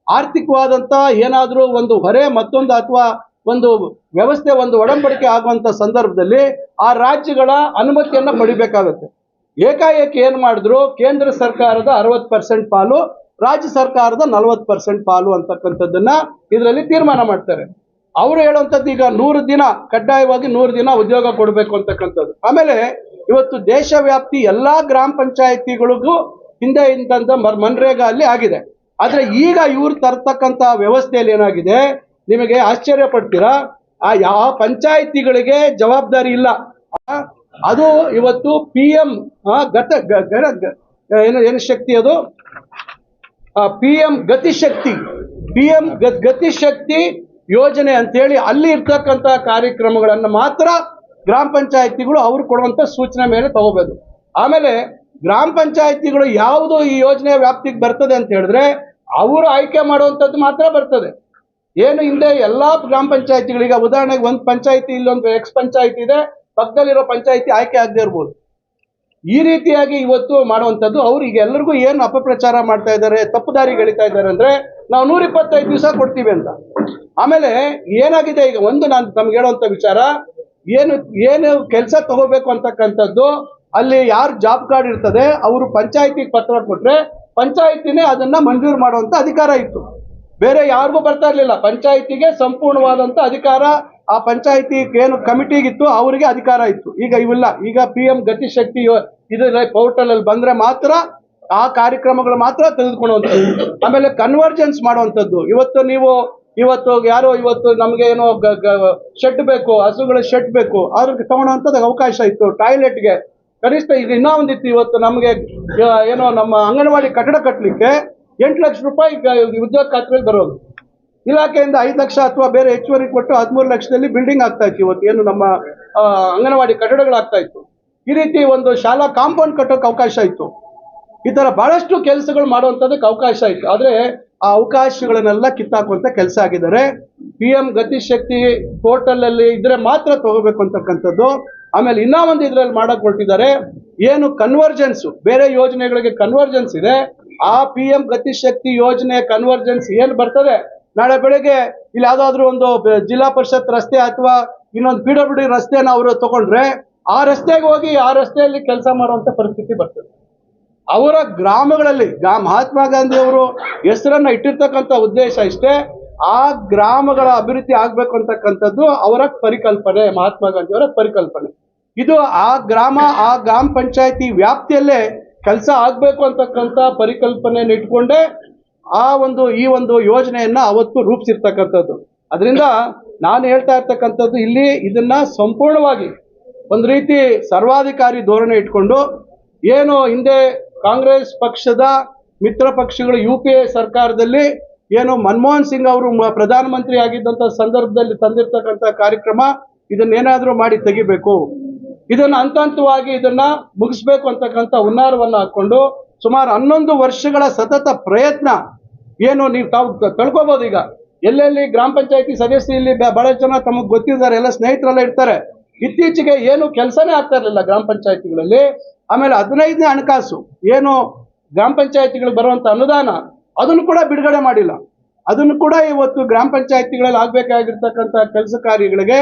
ಆರ್ಥಿಕವಾದಂಥ ಏನಾದರೂ ಒಂದು ಹೊರೆ ಮತ್ತೊಂದು ಅಥವಾ ಒಂದು ವ್ಯವಸ್ಥೆ ಒಂದು ಒಡಂಬಡಿಕೆ ಆಗುವಂಥ ಸಂದರ್ಭದಲ್ಲಿ ಆ ರಾಜ್ಯಗಳ ಅನುಮತಿಯನ್ನು ಪಡಿಬೇಕಾಗುತ್ತೆ. ಏಕಾಏಕಿ ಏನು ಮಾಡಿದ್ರು, ಕೇಂದ್ರ ಸರ್ಕಾರದ 60% ಪಾಲು, ರಾಜ್ಯ ಸರ್ಕಾರದ 40% ಪಾಲು ಅಂತಕ್ಕಂಥದ್ದನ್ನ ಇದರಲ್ಲಿ ತೀರ್ಮಾನ ಮಾಡ್ತಾರೆ. ಅವರು ಹೇಳುವಂಥದ್ದು ಈಗ 100 ದಿನ ಕಡ್ಡಾಯವಾಗಿ 100 ದಿನ ಉದ್ಯೋಗ ಕೊಡಬೇಕು ಅಂತಕ್ಕಂಥದ್ದು. ಆಮೇಲೆ ಇವತ್ತು ದೇಶವ್ಯಾಪ್ತಿ ಎಲ್ಲಾ ಗ್ರಾಮ ಪಂಚಾಯತಿಗಳಿಗೂ ಹಿಂದೆ ಇಂತ ಮನ್ರೇಗಾ ಅಲ್ಲಿ ಆಗಿದೆ. ಆದ್ರೆ ಈಗ ಇವ್ರು ತರ್ತಕ್ಕಂಥ ವ್ಯವಸ್ಥೆಯಲ್ಲಿ ಏನಾಗಿದೆ, ನಿಮಗೆ ಆಶ್ಚರ್ಯ ಪಡ್ತೀರಾ, ಆ ಯಾವ ಪಂಚಾಯಿತಿಗಳಿಗೆ ಜವಾಬ್ದಾರಿ ಇಲ್ಲ. ಅದು ಇವತ್ತು PM ಗತ ಏನು ಶಕ್ತಿ, ಅದು PM ಗತಿಶಕ್ತಿ ಯೋಜನೆ ಅಂತೇಳಿ ಅಲ್ಲಿ ಇರ್ತಕ್ಕಂಥ ಕಾರ್ಯಕ್ರಮಗಳನ್ನು ಮಾತ್ರ ಗ್ರಾಮ ಪಂಚಾಯಿತಿಗಳು ಅವ್ರು ಕೊಡುವಂತ ಸೂಚನೆ ಮೇಲೆ ತಗೋಬೇಕು. ಆಮೇಲೆ ಗ್ರಾಮ ಪಂಚಾಯಿತಿಗಳು ಯಾವುದು ಈ ಯೋಜನೆ ವ್ಯಾಪ್ತಿಗೆ ಬರ್ತದೆ ಅಂತ ಹೇಳಿದ್ರೆ ಅವರು ಆಯ್ಕೆ ಮಾಡುವಂಥದ್ದು ಮಾತ್ರ ಬರ್ತದೆ. ಏನು ಹಿಂದೆ ಎಲ್ಲಾ ಗ್ರಾಮ ಪಂಚಾಯಿತಿಗಳಿಗೆ, ಉದಾಹರಣೆಗೆ ಒಂದು ಪಂಚಾಯಿತಿ ಇಲ್ಲೊಂದು ಎಕ್ಸ್ ಪಂಚಾಯಿತಿ ಇದೆ, ಪಕ್ಕದಲ್ಲಿರೋ ಪಂಚಾಯಿತಿ ಆಯ್ಕೆ ಆಗದೆ ಇರ್ಬೋದು. ಈ ರೀತಿಯಾಗಿ ಇವತ್ತು ಮಾಡುವಂಥದ್ದು ಅವ್ರು ಈಗ ಎಲ್ಲರಿಗೂ ಏನು ಅಪಪ್ರಚಾರ ಮಾಡ್ತಾ ಇದ್ದಾರೆ, ತಪ್ಪು ದಾರಿಗೆ ಎಳಿತಾ ಇದ್ದಾರೆ ಅಂದ್ರೆ ನಾವು 125 ದಿವಸ ಕೊಡ್ತೀವಿ ಅಂತ. ಆಮೇಲೆ ಏನಾಗಿದೆ ಈಗ, ಒಂದು ನಾನು ತಮ್ಗೆ ಹೇಳುವಂತ ವಿಚಾರ, ಏನು ಕೆಲಸ ತಗೋಬೇಕು ಅಂತಕ್ಕಂಥದ್ದು ಅಲ್ಲಿ ಯಾರು ಜಾಬ್ ಕಾರ್ಡ್ ಇರ್ತದೆ ಅವರು ಪಂಚಾಯಿತಿಗೆ ಪತ್ರ ಕೊಟ್ರೆ ಪಂಚಾಯಿತಿನೇ ಅದನ್ನ ಮಂಜೂರು ಮಾಡುವಂತ ಅಧಿಕಾರ ಇತ್ತು. ಬೇರೆ ಯಾರಿಗೂ ಬರ್ತಾ ಇರ್ಲಿಲ್ಲ. ಪಂಚಾಯಿತಿಗೆ ಸಂಪೂರ್ಣವಾದಂತ ಅಧಿಕಾರ ಆ ಪಂಚಾಯಿತಿ ಏನು ಕಮಿಟಿಗಿತ್ತು ಅವರಿಗೆ ಅಧಿಕಾರ ಇತ್ತು. ಈಗ ಇವಿಲ್ಲ. ಈಗ PM ಗತಿಶಕ್ತಿ ಇದರ ಪೋರ್ಟಲ್ ಅಲ್ಲಿ ಬಂದ್ರೆ ಮಾತ್ರ ಆ ಕಾರ್ಯಕ್ರಮಗಳು ಮಾತ್ರ ತೆಗೆದುಕೊಳ್ಳುವಂಥದ್ದು. ಆಮೇಲೆ ಕನ್ವರ್ಜೆನ್ಸ್ ಮಾಡುವಂಥದ್ದು. ಇವತ್ತು ಯಾರೋ ನಮ್ಗೆ ಏನೋ ಶೆಡ್ ಬೇಕು, ಹಸುಗಳ ಶೆಡ್ ಬೇಕು, ಅದ್ರಿಗೆ ತಗೊಳ್ಳೋಂಥದ್ದು ಅವಕಾಶ ಇತ್ತು. ಟಾಯ್ಲೆಟ್ಗೆ ಕನಿಷ್ಠ ಈಗ ಇನ್ನೂ ಒಂದಿತ್ತು. ಇವತ್ತು ನಮಗೆ ಏನೋ ನಮ್ಮ ಅಂಗನವಾಡಿ ಕಟ್ಟಡ ಕಟ್ಟಲಿಕ್ಕೆ 8 ಲಕ್ಷ ರೂಪಾಯಿ ಉದ್ಯೋಗ ಖಾತ್ರಿಗೆ ಬರೋದು. ಇಲಾಖೆಯಿಂದ 5 ಲಕ್ಷ ಅಥವಾ ಬೇರೆ ಹೆಚ್ಚುವರಿ ಕೊಟ್ಟು 13 ಲಕ್ಷದಲ್ಲಿ ಬಿಲ್ಡಿಂಗ್ ಆಗ್ತಾ ಇತ್ತು. ಇವತ್ತು ಏನು ನಮ್ಮ ಅಂಗನವಾಡಿ ಕಟ್ಟಡಗಳಾಗ್ತಾ ಇತ್ತು. ಈ ರೀತಿ ಒಂದು ಶಾಲಾ ಕಾಂಪೌಂಡ್ ಕಟ್ಟೋಕೆ ಅವಕಾಶ ಇತ್ತು. ಈ ತರ ಬಹಳಷ್ಟು ಕೆಲಸಗಳು ಮಾಡುವಂಥದ್ದಕ್ಕೆ ಅವಕಾಶ ಇತ್ತು. ಆದ್ರೆ ಆ ಅವಕಾಶಗಳನ್ನೆಲ್ಲ ಕಿತ್ತಾಕುವಂತ ಕೆಲಸ ಆಗಿದ್ದಾರೆ. PM ಗತಿಶಕ್ತಿ ಪೋರ್ಟಲ್ ಅಲ್ಲಿ ಇದ್ರೆ ಮಾತ್ರ ತಗೋಬೇಕು ಅಂತಕ್ಕಂಥದ್ದು. ಆಮೇಲೆ ಇನ್ನೂ ಒಂದು ಇದ್ರಲ್ಲಿ ಮಾಡಕ್ ಹೊರಟಿದ್ದಾರೆ, ಏನು ಕನ್ವರ್ಜೆನ್ಸ್, ಬೇರೆ ಯೋಜನೆಗಳಿಗೆ ಕನ್ವರ್ಜೆನ್ಸ್ ಇದೆ, ಆ PM ಗತಿಶಕ್ತಿ ಯೋಜನೆ ಕನ್ವರ್ಜೆನ್ಸ್ ಏನ್ ಬರ್ತದೆ, ನಾಳೆ ಬೆಳಗ್ಗೆ ಇಲ್ಲಿ ಯಾವ್ದಾದ್ರು ಒಂದು ಜಿಲ್ಲಾ ಪರಿಷತ್ ರಸ್ತೆ ಅಥವಾ ಇನ್ನೊಂದು PWD ರಸ್ತೆನ ಅವರು ತಗೊಂಡ್ರೆ ಆ ರಸ್ತೆಗೆ ಹೋಗಿ ಆ ರಸ್ತೆಯಲ್ಲಿ ಕೆಲಸ ಮಾಡುವಂತ ಪರಿಸ್ಥಿತಿ ಬರ್ತದೆ. ಅವರ ಗ್ರಾಮಗಳಲ್ಲಿ ಮಹಾತ್ಮ ಗಾಂಧಿ ಅವರು ಹೆಸರನ್ನ ಇಟ್ಟಿರ್ತಕ್ಕಂಥ ಉದ್ದೇಶ ಇಷ್ಟೇ, ಆ ಗ್ರಾಮಗಳ ಅಭಿವೃದ್ಧಿ ಆಗ್ಬೇಕು ಅಂತಕ್ಕಂಥದ್ದು ಅವರ ಪರಿಕಲ್ಪನೆ, ಮಹಾತ್ಮ ಗಾಂಧಿ ಅವರ ಪರಿಕಲ್ಪನೆ. ಇದು ಆ ಗ್ರಾಮ ಪಂಚಾಯತಿ ವ್ಯಾಪ್ತಿಯಲ್ಲೇ ಕೆಲಸ ಆಗ್ಬೇಕು ಅಂತಕ್ಕಂಥ ಪರಿಕಲ್ಪನೆಯನ್ನು ಇಟ್ಕೊಂಡೇ ಈ ಒಂದು ಯೋಜನೆಯನ್ನ ಅವತ್ತು ರೂಪಿಸಿರ್ತಕ್ಕಂಥದ್ದು. ಅದರಿಂದ ನಾನು ಹೇಳ್ತಾ ಇರ್ತಕ್ಕಂಥದ್ದು ಇಲ್ಲಿ ಇದನ್ನ ಸಂಪೂರ್ಣವಾಗಿ ಒಂದು ರೀತಿ ಸರ್ವಾಧಿಕಾರಿ ಧೋರಣೆ ಇಟ್ಕೊಂಡು, ಏನು ಹಿಂದೆ ಕಾಂಗ್ರೆಸ್ ಪಕ್ಷದ ಮಿತ್ರ ಪಕ್ಷಗಳು UPA ಸರ್ಕಾರದಲ್ಲಿ ಏನು ಮನಮೋಹನ್ ಸಿಂಗ್ ಅವರು ಪ್ರಧಾನಮಂತ್ರಿ ಆಗಿದ್ದಂಥ ಸಂದರ್ಭದಲ್ಲಿ ತಂದಿರ್ತಕ್ಕಂಥ ಕಾರ್ಯಕ್ರಮ, ಇದನ್ನೇನಾದ್ರೂ ಮಾಡಿ ತೆಗಿಬೇಕು, ಇದನ್ನ ಹಂತವಾಗಿ ಇದನ್ನ ಮುಗಿಸ್ಬೇಕು ಅಂತಕ್ಕಂಥ ಹುನ್ನಾರವನ್ನ ಹಾಕೊಂಡು ಸುಮಾರು 11 ವರ್ಷಗಳ ಸತತ ಪ್ರಯತ್ನ ಏನು ನೀವು ತಾವು ತಿಳ್ಕೊಬಹುದು. ಈಗ ಎಲ್ಲೆಲ್ಲಿ ಗ್ರಾಮ ಪಂಚಾಯತಿ ಸದಸ್ಯರು ಇಲ್ಲಿ ಬಹಳ ಜನ ತಮಗೆ ಗೊತ್ತಿದ್ದಾರೆ, ಎಲ್ಲ ಸ್ನೇಹಿತರೆಲ್ಲ ಇರ್ತಾರೆ. ಇತ್ತೀಚೆಗೆ ಏನು ಕೆಲಸನೇ ಆಗ್ತಾ ಇರಲಿಲ್ಲ ಗ್ರಾಮ ಪಂಚಾಯತಿಗಳಲ್ಲಿ. ಆಮೇಲೆ 15ನೇ ಹಣಕಾಸು ಏನು ಗ್ರಾಮ ಪಂಚಾಯತಿಗಳಿಗೆ ಬರುವಂತ ಅನುದಾನ ಅದನ್ನು ಕೂಡ ಬಿಡುಗಡೆ ಮಾಡಿಲ್ಲ. ಅದನ್ನು ಕೂಡ ಇವತ್ತು ಗ್ರಾಮ ಪಂಚಾಯತಿಗಳಲ್ಲಿ ಆಗ್ಬೇಕಾಗಿರ್ತಕ್ಕಂಥ ಕೆಲಸ ಕಾರ್ಯಗಳಿಗೆ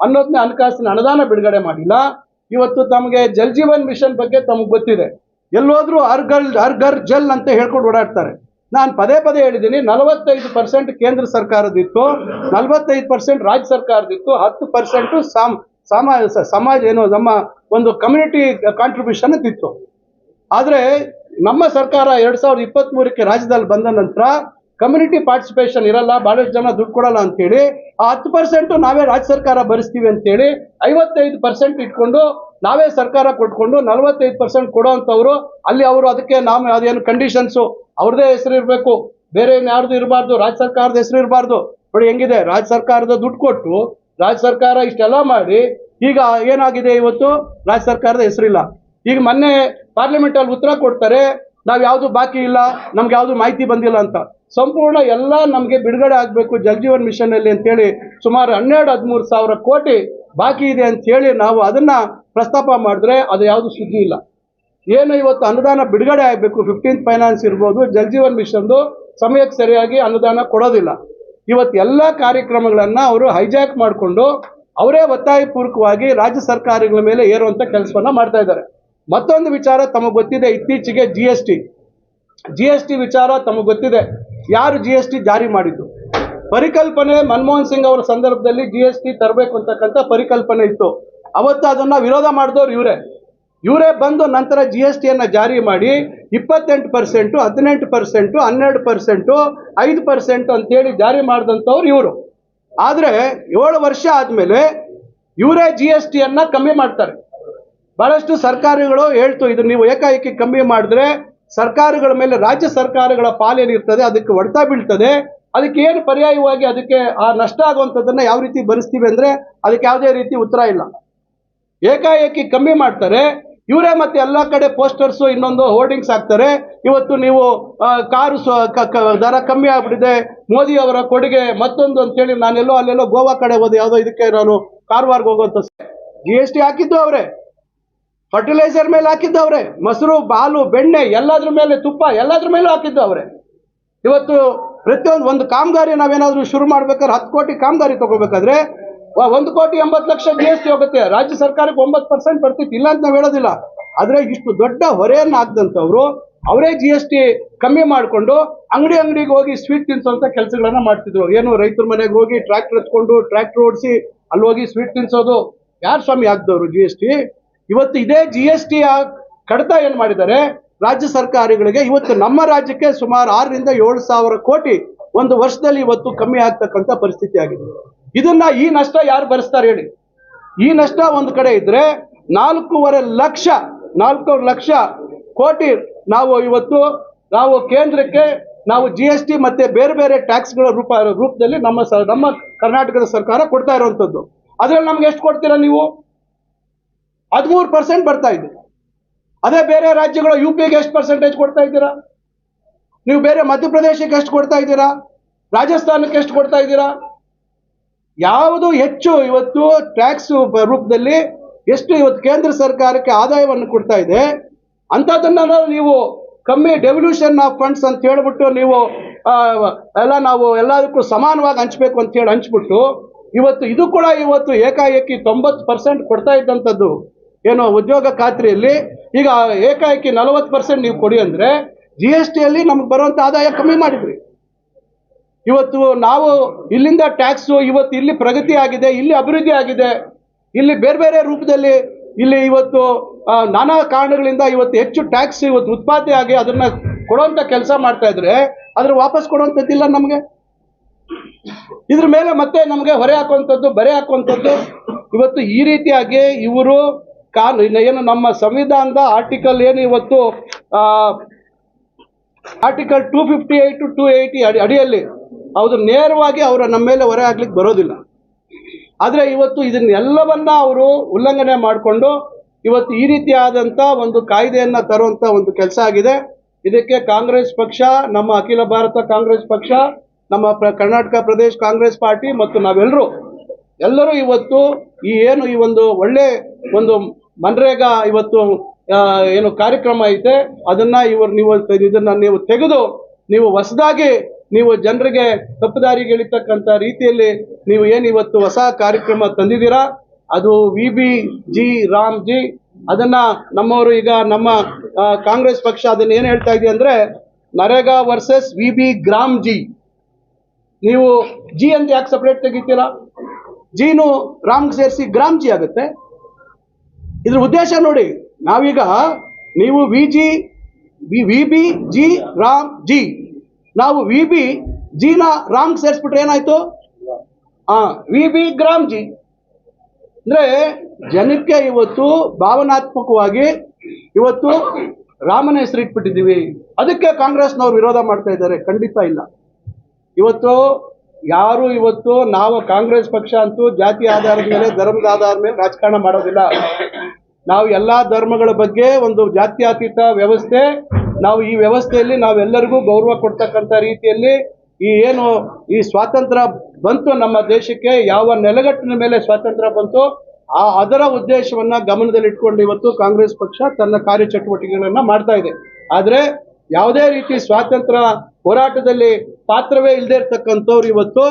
11ನೇ ಹಣಕಾಸಿನ ಅನುದಾನ ಬಿಡುಗಡೆ ಮಾಡಿಲ್ಲ. ಇವತ್ತು ತಮಗೆ ಜಲ್ ಜೀವನ್ ಮಿಷನ್ ಬಗ್ಗೆ ತಮಗೆ ಗೊತ್ತಿದೆ. ಎಲ್ಲೋದ್ರೂ ಹರ್ ಘರ್ ಜಲ್ ಅಂತ ಹೇಳ್ಕೊಂಡು ಓಡಾಡ್ತಾರೆ. ನಾನು ಪದೇ ಹೇಳಿದ್ದೀನಿ, 45% ಕೇಂದ್ರ ಸರ್ಕಾರದಿತ್ತು, 45% ರಾಜ್ಯ ಸರ್ಕಾರದಿತ್ತು, 10% ಸಮಾಜ ಏನು ನಮ್ಮ ಒಂದು ಕಮ್ಯುನಿಟಿ ಕಾಂಟ್ರಿಬ್ಯೂಷನ್ ಇತ್ತು. ಆದ್ರೆ ನಮ್ಮ ಸರ್ಕಾರ 2023ಕ್ಕೆ ರಾಜ್ಯದಲ್ಲಿ ಬಂದ ನಂತರ ಕಮ್ಯುನಿಟಿ ಪಾರ್ಟಿಸಿಪೇಷನ್ ಇರಲ್ಲ, ಬಹಳಷ್ಟು ಜನ ದುಡ್ಡು ಕೊಡಲ್ಲ ಅಂತೇಳಿ ಆ 10% ನಾವೇ ರಾಜ್ಯ ಸರ್ಕಾರ ಭರಿಸ್ತೀವಿ ಅಂತೇಳಿ 55% ಇಟ್ಕೊಂಡು ನಾವೇ ಸರ್ಕಾರ ಕೊಟ್ಕೊಂಡು 45% ಕೊಡೋಂಥವ್ರು ಅಲ್ಲಿ ಅವರು ಅದಕ್ಕೆ ಅದೇನು ಕಂಡೀಷನ್ಸು ಅವ್ರದೇ ಹೆಸರು ಇರಬೇಕು, ಬೇರೆ ಯಾರ್ದು ಇರಬಾರ್ದು, ರಾಜ್ಯ ಸರ್ಕಾರದ ಹೆಸರು ಇರಬಾರ್ದು. ನೋಡಿ ಹೆಂಗಿದೆ, ರಾಜ್ಯ ಸರ್ಕಾರದ ದುಡ್ಡು ಕೊಟ್ಟು ರಾಜ್ಯ ಸರ್ಕಾರ ಇಷ್ಟೆಲ್ಲ ಮಾಡಿ ಈಗ ಏನಾಗಿದೆ, ಇವತ್ತು ರಾಜ್ಯ ಸರ್ಕಾರದ ಹೆಸರಿಲ್ಲ. ಈಗ ಮೊನ್ನೆ ಪಾರ್ಲಿಮೆಂಟ್ ಅಲ್ಲಿ ಉತ್ತರ ಕೊಡ್ತಾರೆ, ನಾವ್ ಯಾವ್ದು ಬಾಕಿ ಇಲ್ಲ, ನಮ್ಗೆ ಯಾವ್ದು ಮಾಹಿತಿ ಬಂದಿಲ್ಲ ಅಂತ. ಸಂಪೂರ್ಣ ಎಲ್ಲ ನಮ್ಗೆ ಬಿಡುಗಡೆ ಆಗ್ಬೇಕು ಜಲ್ ಜೀವನ್ ಮಿಷನ್ ಅಲ್ಲಿ ಅಂತೇಳಿ ಸುಮಾರು 12-13 ಸಾವಿರ ಕೋಟಿ ಬಾಕಿ ಇದೆ ಅಂತ ಹೇಳಿ ನಾವು ಅದನ್ನ ಪ್ರಸ್ತಾಪ ಮಾಡಿದ್ರೆ ಅದು ಯಾವ್ದು ಸುದ್ದಿ ಇಲ್ಲ. ಏನು ಇವತ್ತು ಅನುದಾನ ಬಿಡುಗಡೆ ಆಗ್ಬೇಕು, 15th ಫೈನಾನ್ಸ್ ಇರ್ಬೋದು, ಜಲ್ ಜೀವನ್ ಮಿಷನ್ದು ಸಮಯಕ್ಕೆ ಸರಿಯಾಗಿ ಅನುದಾನ ಕೊಡೋದಿಲ್ಲ. ಇವತ್ತು ಎಲ್ಲ ಕಾರ್ಯಕ್ರಮಗಳನ್ನ ಅವರು ಹೈಜಾಕ್ ಮಾಡಿಕೊಂಡು ಅವರೇ ಒತ್ತಾಯಪೂರ್ವಕವಾಗಿ ರಾಜ್ಯ ಸರ್ಕಾರಗಳ ಮೇಲೆ ಏರುವಂತ ಕೆಲಸವನ್ನ ಮಾಡ್ತಾ ಇದ್ದಾರೆ. ಮತ್ತೊಂದು ವಿಚಾರ ತಮಗೆ ಗೊತ್ತಿದೆ, ಇತ್ತೀಚೆಗೆ GST ವಿಚಾರ ತಮಗೆ ಗೊತ್ತಿದೆ. ಯಾರು GST ಜಾರಿ ಮಾಡಿದ್ದು? ಪರಿಕಲ್ಪನೆ ಮನಮೋಹನ್ ಸಿಂಗ್ ಅವರ ಸಂದರ್ಭದಲ್ಲಿ GST ತರಬೇಕು ಅಂತಕ್ಕಂಥ ಪರಿಕಲ್ಪನೆ ಇತ್ತು. ಅವತ್ತು ಅದನ್ನ ವಿರೋಧ ಮಾಡಿದವರು ಇವರೇ ಬಂದು ನಂತರ GSTಯನ್ನ ಜಾರಿ ಮಾಡಿ 28%, 18%, 12%, 5% ಅಂತೇಳಿ ಜಾರಿ ಮಾಡಿದಂಥವ್ರು ಇವರು. ಆದ್ರೆ 7 ವರ್ಷ ಆದ್ಮೇಲೆ ಇವರೇ GST ಅನ್ನ ಕಮ್ಮಿ ಮಾಡ್ತಾರೆ. ಬಹಳಷ್ಟು ಸರ್ಕಾರಗಳು ಹೇಳ್ತು ಇದು ನೀವು ಏಕಾಏಕಿ ಕಮ್ಮಿ ಮಾಡಿದ್ರೆ ಸರ್ಕಾರಗಳ ಮೇಲೆ ರಾಜ್ಯ ಸರ್ಕಾರಗಳ ಪಾಲೇನಿರ್ತದೆ ಅದಕ್ಕೆ ಹೊಡೆತ ಬೀಳ್ತದೆ. ಅದಕ್ಕೆ ಏನು ಪರ್ಯಾಯವಾಗಿ ಅದಕ್ಕೆ ಆ ನಷ್ಟ ಆಗುವಂಥದ್ದನ್ನ ಯಾವ ರೀತಿ ಭರಿಸ್ತೀವಿ ಅಂದ್ರೆ ಅದಕ್ಕೆ ಯಾವುದೇ ರೀತಿ ಉತ್ತರ ಇಲ್ಲ. ಏಕಾಏಕಿ ಕಮ್ಮಿ ಮಾಡ್ತಾರೆ. ಇವರೇ ಮತ್ತೆ ಎಲ್ಲ ಕಡೆ ಪೋಸ್ಟರ್ಸು ಇನ್ನೊಂದು ಹೋರ್ಡಿಂಗ್ಸ್ ಹಾಕ್ತಾರೆ. ಇವತ್ತು ನೀವು ಕಾರು ದರ ಕಮ್ಮಿ ಆಗ್ಬಿಟ್ಟಿದೆ, ಮೋದಿ ಅವರ ಕೊಡುಗೆ ಮತ್ತೊಂದು ಅಂತೇಳಿ ನಾನೆಲ್ಲೋ ಅಲ್ಲೆಲ್ಲೋ ಗೋವಾ ಕಡೆ ಹೋದೆ, ಯಾವುದೋ ಇದಕ್ಕೆ ನಾನು ಕಾರವಾರ್ಗೆ ಹೋಗುವಂತ GST ಹಾಕಿದ್ದು ಅವರೇ, ಫರ್ಟಿಲೈಸರ್ ಮೇಲೆ ಹಾಕಿದ್ದು ಅವರೇ, ಮೊಸರು ಹಾಲು ಬೆಣ್ಣೆ ಎಲ್ಲದ್ರ ಮೇಲೆ ತುಪ್ಪ ಎಲ್ಲದ್ರ ಮೇಲೂ ಹಾಕಿದ್ದು ಅವರೇ. ಇವತ್ತು ಪ್ರತಿಯೊಂದು ಒಂದು ಕಾಮಗಾರಿ ನಾವೇನಾದ್ರೂ ಶುರು ಮಾಡ್ಬೇಕಾದ್ರೆ 10 ಕೋಟಿ ಕಾಮಗಾರಿ ತಗೋಬೇಕಾದ್ರೆ 1,80,00,000 GST ಹೋಗುತ್ತೆ. ರಾಜ್ಯ ಸರ್ಕಾರಕ್ಕೆ 9% ಬರ್ತಿತ್ತು, ಇಲ್ಲ ಅಂತ ನಾವು ಹೇಳೋದಿಲ್ಲ. ಆದ್ರೆ ಇಷ್ಟು ದೊಡ್ಡ ಹೊರೆಯನ್ನು ಹಾಕ್ದಂಥವ್ರು ಅವರೇ GST ಕಮ್ಮಿ ಮಾಡಿಕೊಂಡು ಅಂಗಡಿಗೆ ಹೋಗಿ ಸ್ವೀಟ್ ತಿನ್ಸೋಂಥ ಕೆಲಸಗಳನ್ನ ಮಾಡ್ತಿದ್ರು. ಏನು ರೈತರ ಮನೆಗೆ ಹೋಗಿ ಟ್ರ್ಯಾಕ್ಟರ್ ಎತ್ಕೊಂಡು ಟ್ರ್ಯಾಕ್ಟರ್ ಓಡಿಸಿ ಅಲ್ಲಿ ಹೋಗಿ ಸ್ವೀಟ್ ತಿನ್ಸೋದು ಯಾರು ಸ್ವಾಮಿ ಹಾಕ್ದವ್ರು GST? ಇವತ್ತು ಇದೇ GST ಕಡಿತ ಏನ್ ಮಾಡಿದ್ದಾರೆ ರಾಜ್ಯ ಸರ್ಕಾರಗಳಿಗೆ. ಇವತ್ತು ನಮ್ಮ ರಾಜ್ಯಕ್ಕೆ ಸುಮಾರು 6 ರಿಂದ 7 ಸಾವಿರ ಕೋಟಿ ಒಂದು ವರ್ಷದಲ್ಲಿ ಇವತ್ತು ಕಮ್ಮಿ ಆಗ್ತಕ್ಕಂಥ ಪರಿಸ್ಥಿತಿ ಆಗಿದೆ. ಇದನ್ನ ಈ ನಷ್ಟ ಯಾರು ಭರಿಸ್ತಾರೆ ಹೇಳಿ? ಈ ನಷ್ಟ ಒಂದು ಕಡೆ ಇದ್ರೆ 4.5 ಲಕ್ಷ ಕೋಟಿ ನಾವು ಕೇಂದ್ರಕ್ಕೆ ನಾವು GST ಮತ್ತೆ ಬೇರೆ ಬೇರೆ ಟ್ಯಾಕ್ಸ್ಗಳ ರೂಪದಲ್ಲಿ ನಮ್ಮ ಕರ್ನಾಟಕದ ಸರ್ಕಾರ ಕೊಡ್ತಾ ಇರುವಂತದ್ದು. ಅದ್ರಲ್ಲಿ ನಮ್ಗೆ ಎಷ್ಟು ಕೊಡ್ತೀರಾ ನೀವು? 13% ಬರ್ತಾ ಇದೆ. ಅದೇ ಬೇರೆ ರಾಜ್ಯಗಳು UPಗೆ ಎಷ್ಟು ಪರ್ಸೆಂಟೇಜ್ ಕೊಡ್ತಾ ಇದ್ದೀರಾ ನೀವು? ಬೇರೆ ಮಧ್ಯಪ್ರದೇಶಕ್ಕೆ ಎಷ್ಟು ಕೊಡ್ತಾ ಇದ್ದೀರಾ? ರಾಜಸ್ಥಾನಕ್ಕೆ ಎಷ್ಟು ಕೊಡ್ತಾ ಇದ್ದೀರಾ? ಯಾವುದು ಹೆಚ್ಚು ಇವತ್ತು ಟ್ಯಾಕ್ಸ್ ರೂಪದಲ್ಲಿ ಎಷ್ಟು ಇವತ್ತು ಕೇಂದ್ರ ಸರ್ಕಾರಕ್ಕೆ ಆದಾಯವನ್ನು ಕೊಡ್ತಾ ಇದೆ ಅಂತದನ್ನ ನೀವು ಕಮ್ಮಿ ಡೆವಲ್ಯೂಷನ್ ಆಫ್ ಫಂಡ್ಸ್ ಅಂತ ಹೇಳ್ಬಿಟ್ಟು ನೀವು ನಾವು ಎಲ್ಲದಕ್ಕೂ ಸಮಾನವಾಗಿ ಹಂಚ್ಬೇಕು ಅಂತ ಹೇಳಿ ಹಂಚ್ಬಿಟ್ಟು ಇವತ್ತು ಇದು ಕೂಡ ಇವತ್ತು ಏಕಾಏಕಿ 90% ಕೊಡ್ತಾ ಇದ್ದಂಥದ್ದು ಏನು ಉದ್ಯೋಗ ಖಾತ್ರಿಯಲ್ಲಿ ಈಗ ಏಕಾಏಕಿ 40% ನೀವು ಕೊಡಿ ಅಂದ್ರೆ GSTಯಲ್ಲಿ ನಮ್ಗೆ ಬರುವಂತ ಆದಾಯ ಕಮ್ಮಿ ಮಾಡಿದ್ರಿ. ಇವತ್ತು ನಾವು ಇಲ್ಲಿಂದ ಟ್ಯಾಕ್ಸು ಇವತ್ತು ಇಲ್ಲಿ ಪ್ರಗತಿ ಆಗಿದೆ, ಇಲ್ಲಿ ಅಭಿವೃದ್ಧಿ ಆಗಿದೆ, ಇಲ್ಲಿ ಬೇರೆ ಬೇರೆ ರೂಪದಲ್ಲಿ ಇಲ್ಲಿ ಇವತ್ತು ನಾನಾ ಕಾರಣಗಳಿಂದ ಇವತ್ತು ಹೆಚ್ಚು ಟ್ಯಾಕ್ಸ್ ಇವತ್ತು ಉತ್ಪಾದನೆ ಆಗಿ ಅದನ್ನ ಕೊಡುವಂತ ಕೆಲಸ ಮಾಡ್ತಾ ಇದ್ರೆ ಅದ್ರ ವಾಪಸ್ ಕೊಡುವಂಥದ್ದಿಲ್ಲ ನಮಗೆ. ಇದ್ರ ಮೇಲೆ ಮತ್ತೆ ನಮಗೆ ಹೊರೆ ಹಾಕುವಂಥದ್ದು ಬರೆ ಹಾಕುವಂಥದ್ದು. ಇವತ್ತು ಈ ರೀತಿಯಾಗಿ ಇವರು ಏನು ನಮ್ಮ ಸಂವಿಧಾನದ ಆರ್ಟಿಕಲ್ ಏನು ಇವತ್ತು ಆರ್ಟಿಕಲ್ 258 280 ಅಡಿಯಲ್ಲಿ ಅವರು ನೇರವಾಗಿ ಅವರ ನಮ್ಮ ಮೇಲೆ ಹೊರೆ ಹಾಕ್ಲಿಕ್ಕೆ ಬರೋದಿಲ್ಲ. ಆದರೆ ಇವತ್ತು ಇದನ್ನೆಲ್ಲವನ್ನ ಅವರು ಉಲ್ಲಂಘನೆ ಮಾಡಿಕೊಂಡು ಇವತ್ತು ಈ ರೀತಿಯಾದಂಥ ಒಂದು ಕಾಯ್ದೆಯನ್ನ ತರುವಂತ ಒಂದು ಕೆಲಸ ಆಗಿದೆ. ಇದಕ್ಕೆ ಕಾಂಗ್ರೆಸ್ ಪಕ್ಷ, ನಮ್ಮ ಅಖಿಲ ಭಾರತ ಕಾಂಗ್ರೆಸ್ ಪಕ್ಷ, ನಮ್ಮ ಕರ್ನಾಟಕ ಪ್ರದೇಶ ಕಾಂಗ್ರೆಸ್ ಪಾರ್ಟಿ ಮತ್ತು ಎಲ್ಲರೂ ಇವತ್ತು ಈ ಒಂದು ಒಳ್ಳೆ ಒಂದು ಮನ್ರೇಗಾ ಇವತ್ತು ಏನು ಕಾರ್ಯಕ್ರಮ ಐತೆ ಅದನ್ನ ಇದನ್ನ ನೀವು ತೆಗೆದು ನೀವು ಹೊಸದಾಗಿ ನೀವು ಜನರಿಗೆ ತಪ್ಪುದಾರಿಗೆ ಎಳಿತಕ್ಕಂಥ ರೀತಿಯಲ್ಲಿ ನೀವು ಇವತ್ತು ಹೊಸ ಕಾರ್ಯಕ್ರಮ ತಂದಿದ್ದೀರಾ. ಅದು VBG ರಾಮ್ಜಿ ಅದನ್ನ ನಮ್ಮವರು ಈಗ ನಮ್ಮ ಕಾಂಗ್ರೆಸ್ ಪಕ್ಷ ಅದನ್ನ ಏನು ಹೇಳ್ತಾ ಇದೆ ಅಂದ್ರೆ ನರೇಗಾ ವರ್ಸಸ್ VB ಗ್ರಾಮ್ಜಿ. ನೀವು ಜಿ ಅಂತ ಯಾಕೆ ಸಪರೇಟ್ ತೆಗಿತೀರಾ? ಜಿನು ರಾಮ್ಗೆ ಸೇರಿಸಿ ಗ್ರಾಮ್ಜಿ ಆಗುತ್ತೆ. ಇದ್ರ ಉದ್ದೇಶ ನೋಡಿ, ನಾವೀಗ ನೀವು VBG ರಾಮ್ಜಿ, ನಾವು VBG ರಾಮ್ಗೆ ಸೇರಿಸ್ಬಿಟ್ರೆ ಏನಾಯ್ತು? VB ಗ್ರಾಮ್ಜಿ ಅಂದ್ರೆ ಜನಕ್ಕೆ ಇವತ್ತು ಭಾವನಾತ್ಮಕವಾಗಿ ಇವತ್ತು ರಾಮನ ಹೆಸರು ಇಟ್ಬಿಟ್ಟಿದ್ದೀವಿ, ಅದಕ್ಕೆ ಕಾಂಗ್ರೆಸ್ನವ್ರು ವಿರೋಧ ಮಾಡ್ತಾ ಇದ್ದಾರೆ. ಖಂಡಿತ ಇಲ್ಲ. ಇವತ್ತು ಯಾರು ಇವತ್ತು ನಾವು ಕಾಂಗ್ರೆಸ್ ಪಕ್ಷ ಅಂತೂ ಜಾತಿ ಆಧಾರದ ಮೇಲೆ ಧರ್ಮದ ಆಧಾರದ ಮೇಲೆ ರಾಜಕಾರಣ ಮಾಡೋದಿಲ್ಲ. ನಾವು ಎಲ್ಲಾ ಧರ್ಮಗಳ ಬಗ್ಗೆ ಒಂದು ಜಾತ್ಯತೀತ ವ್ಯವಸ್ಥೆ, ನಾವು ಈ ವ್ಯವಸ್ಥೆಯಲ್ಲಿ ನಾವೆಲ್ಲರಿಗೂ ಗೌರವ ಕೊಡ್ತಕ್ಕಂಥ ರೀತಿಯಲ್ಲಿ ಈ ಸ್ವಾತಂತ್ರ್ಯ ಬಂತು ನಮ್ಮ ದೇಶಕ್ಕೆ, ಯಾವ ನೆಲೆಗಟ್ಟಿನ ಮೇಲೆ ಸ್ವಾತಂತ್ರ್ಯ ಬಂತು ಅದರ ಉದ್ದೇಶವನ್ನ ಗಮನದಲ್ಲಿಟ್ಕೊಂಡು ಇವತ್ತು ಕಾಂಗ್ರೆಸ್ ಪಕ್ಷ ತನ್ನ ಕಾರ್ಯಚಟುವಟಿಕೆಗಳನ್ನ ಮಾಡ್ತಾ ಇದೆ. ಆದ್ರೆ ಯಾವುದೇ ರೀತಿ ಸ್ವಾತಂತ್ರ್ಯ ಹೋರಾಟದಲ್ಲಿ ಪಾತ್ರವೇ ಇಲ್ಲದೆ ಇರ್ತಕ್ಕಂಥವ್ರು ಇವತ್ತು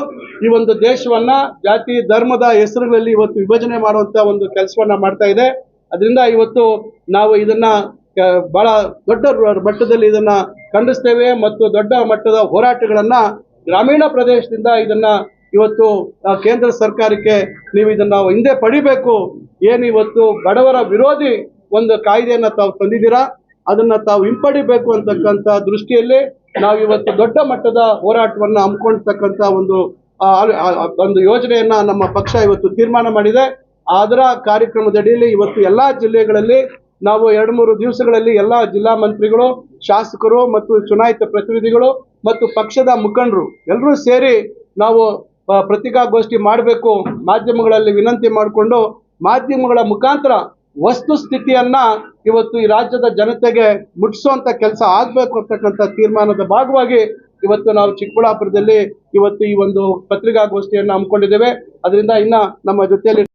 ಈ ಒಂದು ದೇಶವನ್ನ ಜಾತಿ ಧರ್ಮದ ಹೆಸರುಗಳಲ್ಲಿ ಇವತ್ತು ವಿಭಜನೆ ಮಾಡುವಂತ ಒಂದು ಕೆಲಸವನ್ನ ಮಾಡ್ತಾ ಇದೆ. ಅದರಿಂದ ಇವತ್ತು ನಾವು ಇದನ್ನ ಬಹಳ ದೊಡ್ಡ ಮಟ್ಟದಲ್ಲಿ ಇದನ್ನ ಖಂಡಿಸ್ತೇವೆ ಮತ್ತು ದೊಡ್ಡ ಮಟ್ಟದ ಹೋರಾಟಗಳನ್ನ ಗ್ರಾಮೀಣ ಪ್ರದೇಶದಿಂದ ಇದನ್ನ ಇವತ್ತು ಕೇಂದ್ರ ಸರ್ಕಾರಕ್ಕೆ ನೀವು ಇದನ್ನ ಹಿಂದೆ ಪಡಿಬೇಕು. ಇವತ್ತು ಬಡವರ ವಿರೋಧಿ ಒಂದು ಕಾಯ್ದೆಯನ್ನ ತಾವು ತಂದಿದ್ದೀರಾ, ಅದನ್ನ ತಾವು ಹಿಂಪಡಿಬೇಕು ಅಂತಕ್ಕಂಥ ದೃಷ್ಟಿಯಲ್ಲಿ ನಾವು ಇವತ್ತು ದೊಡ್ಡ ಮಟ್ಟದ ಹೋರಾಟವನ್ನ ಹಮ್ಮಿಕೊಳ್ತಕ್ಕಂಥ ಒಂದು ಒಂದು ಯೋಜನೆಯನ್ನ ನಮ್ಮ ಪಕ್ಷ ಇವತ್ತು ತೀರ್ಮಾನ ಮಾಡಿದೆ. ಅದರ ಕಾರ್ಯಕ್ರಮದಡಿಯಲ್ಲಿ ಇವತ್ತು ಎಲ್ಲಾ ಜಿಲ್ಲೆಗಳಲ್ಲಿ ನಾವು 2-3 ದಿವಸಗಳಲ್ಲಿ ಎಲ್ಲಾ ಜಿಲ್ಲಾ ಮಂತ್ರಿಗಳು, ಶಾಸಕರು ಮತ್ತು ಚುನಾಯಿತ ಪ್ರತಿನಿಧಿಗಳು ಮತ್ತು ಪಕ್ಷದ ಮುಖಂಡರು ಎಲ್ಲರೂ ಸೇರಿ ನಾವು ಪತ್ರಿಕಾಗೋಷ್ಠಿ ಮಾಡಬೇಕು. ಮಾಧ್ಯಮಗಳಲ್ಲಿ ವಿನಂತಿ ಮಾಡಿಕೊಂಡು ಮಾಧ್ಯಮಗಳ ಮುಖಾಂತರ ವಸ್ತುಸ್ಥಿತಿಯನ್ನ ಇವತ್ತು ಈ ರಾಜ್ಯದ ಜನತೆಗೆ ಮುಟ್ಟಿಸುವಂತ ಕೆಲಸ ಆಗ್ಬೇಕು ಅಂತಕ್ಕಂಥ ತೀರ್ಮಾನದ ಭಾಗವಾಗಿ ಇವತ್ತು ನಾವು ಚಿಕ್ಕಬಳ್ಳಾಪುರದಲ್ಲಿ ಇವತ್ತು ಈ ಒಂದು ಪತ್ರಿಕಾಗೋಷ್ಠಿಯನ್ನು ಹಮ್ಮಿಕೊಂಡಿದ್ದೇವೆ. ಅದರಿಂದ ಇನ್ನ ನಮ್ಮ ಜೊತೆಯಲ್ಲಿ